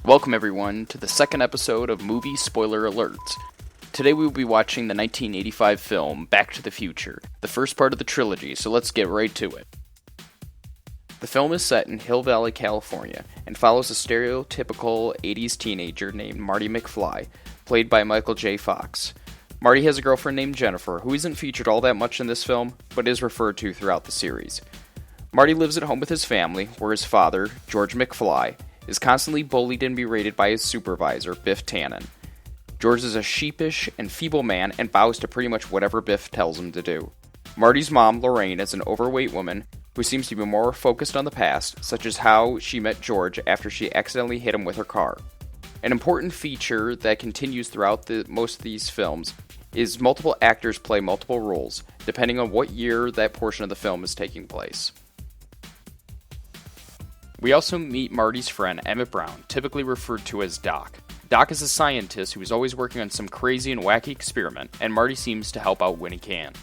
Welcome everyone to the second episode of Movie Spoiler Alerts. Today we will be watching the 1985 film Back to the Future, the first part of the trilogy, so let's get right to it. The film is set in Hill Valley, California, and follows a stereotypical 80s teenager named Marty McFly, played by Michael J. Fox. Marty has a girlfriend named Jennifer, who isn't featured all that much in this film, but is referred to throughout the series. Marty lives at home with his family, where his father, George McFly, is constantly bullied and berated by his supervisor, Biff Tannen. George is a sheepish and feeble man and bows to pretty much whatever Biff tells him to do. Marty's mom, Lorraine, is an overweight woman who seems to be more focused on the past, such as how she met George after she accidentally hit him with her car. An important feature that continues throughout most of these films is multiple actors play multiple roles, depending on what year that portion of the film is taking place. We also meet Marty's friend Emmett Brown, typically referred to as Doc. Doc is a scientist who is always working on some crazy and wacky experiment, and Marty seems to help out when he can.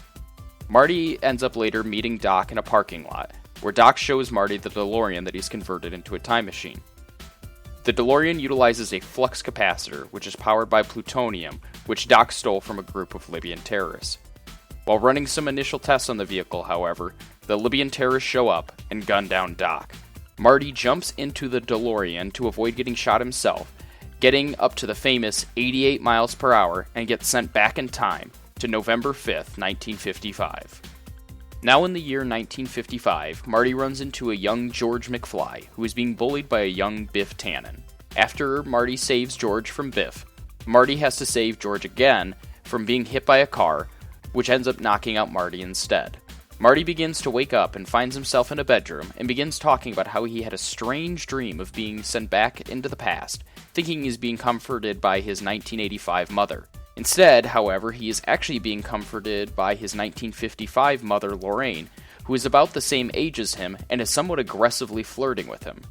Marty ends up later meeting Doc in a parking lot, where Doc shows Marty the DeLorean that he's converted into a time machine. The DeLorean utilizes a flux capacitor, which is powered by plutonium, which Doc stole from a group of Libyan terrorists. While running some initial tests on the vehicle, however, the Libyan terrorists show up and gun down Doc. Marty jumps into the DeLorean to avoid getting shot himself, getting up to the famous 88 miles per hour and gets sent back in time to November 5th, 1955. Now in the year 1955, Marty runs into a young George McFly, who is being bullied by a young Biff Tannen. After Marty saves George from Biff, Marty has to save George again from being hit by a car, which ends up knocking out Marty instead. Marty begins to wake up and finds himself in a bedroom and begins talking about how he had a strange dream of being sent back into the past, thinking he's being comforted by his 1985 mother. Instead, however, he is actually being comforted by his 1955 mother, Lorraine, who is about the same age as him and is somewhat aggressively flirting with him.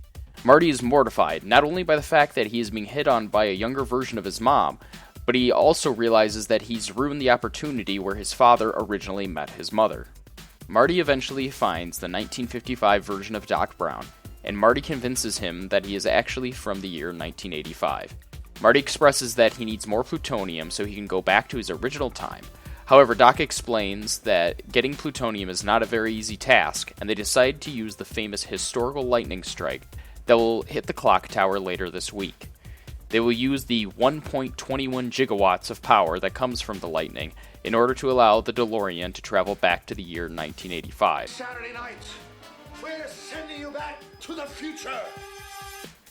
Marty is mortified, not only by the fact that he is being hit on by a younger version of his mom, but he also realizes that he's ruined the opportunity where his father originally met his mother. Marty eventually finds the 1955 version of Doc Brown, and Marty convinces him that he is actually from the year 1985. Marty expresses that he needs more plutonium so he can go back to his original time. However, Doc explains that getting plutonium is not a very easy task, and they decide to use the famous historical lightning strike that will hit the clock tower later this week. They will use the 1.21 gigawatts of power that comes from the lightning in order to allow the DeLorean to travel back to the year 1985. Saturday night, we're sending you back to the future.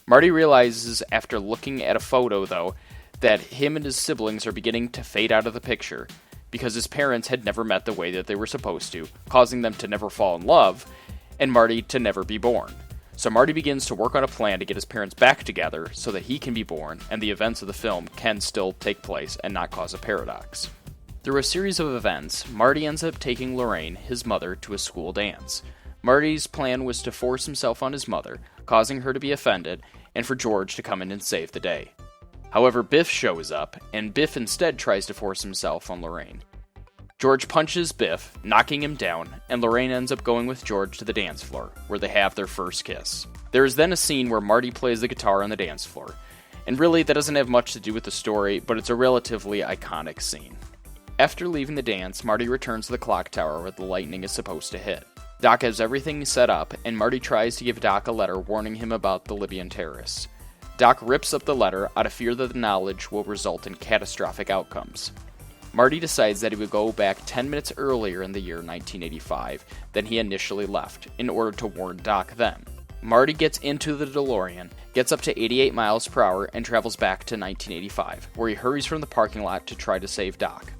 Marty realizes after looking at a photo, though, that him and his siblings are beginning to fade out of the picture because his parents had never met the way that they were supposed to, causing them to never fall in love, and Marty to never be born. So Marty begins to work on a plan to get his parents back together so that he can be born and the events of the film can still take place and not cause a paradox. Through a series of events, Marty ends up taking Lorraine, his mother, to a school dance. Marty's plan was to force himself on his mother, causing her to be offended, and for George to come in and save the day. However, Biff shows up, and Biff instead tries to force himself on Lorraine. George punches Biff, knocking him down, and Lorraine ends up going with George to the dance floor, where they have their first kiss. There is then a scene where Marty plays the guitar on the dance floor, and really that doesn't have much to do with the story, but it's a relatively iconic scene. After leaving the dance, Marty returns to the clock tower where the lightning is supposed to hit. Doc has everything set up, and Marty tries to give Doc a letter warning him about the Libyan terrorists. Doc rips up the letter out of fear that the knowledge will result in catastrophic outcomes. Marty decides that he would go back 10 minutes earlier in the year 1985 than he initially left, in order to warn Doc then. Marty gets into the DeLorean, gets up to 88 miles per hour, and travels back to 1985, where he hurries from the parking lot to try to save Doc.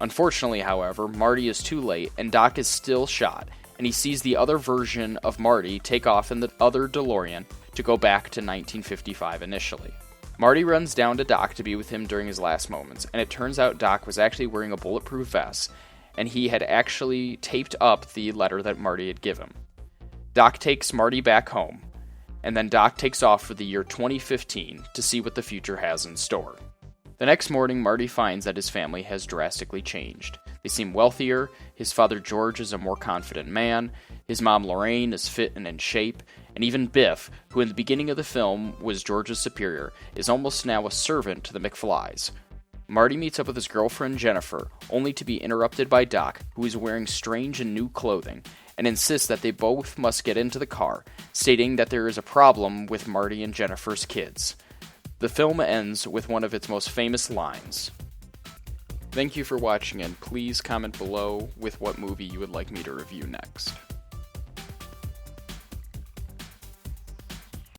Unfortunately, however, Marty is too late, and Doc is still shot, and he sees the other version of Marty take off in the other DeLorean to go back to 1955 initially. Marty runs down to Doc to be with him during his last moments, and it turns out Doc was actually wearing a bulletproof vest, and he had actually taped up the letter that Marty had given. Doc takes Marty back home, and then Doc takes off for the year 2015 to see what the future has in store. The next morning, Marty finds that his family has drastically changed. They seem wealthier, his father George is a more confident man, His mom Lorraine is fit and in shape, and even Biff, who in the beginning of the film was George's superior, is almost now a servant to the McFlys. Marty meets up with his girlfriend Jennifer, only to be interrupted by Doc, who is wearing strange and new clothing, and insists that they both must get into the car, stating that there is a problem with Marty and Jennifer's kids. The film ends with one of its most famous lines. Thank you for watching, and please comment below with what movie you would like me to review next.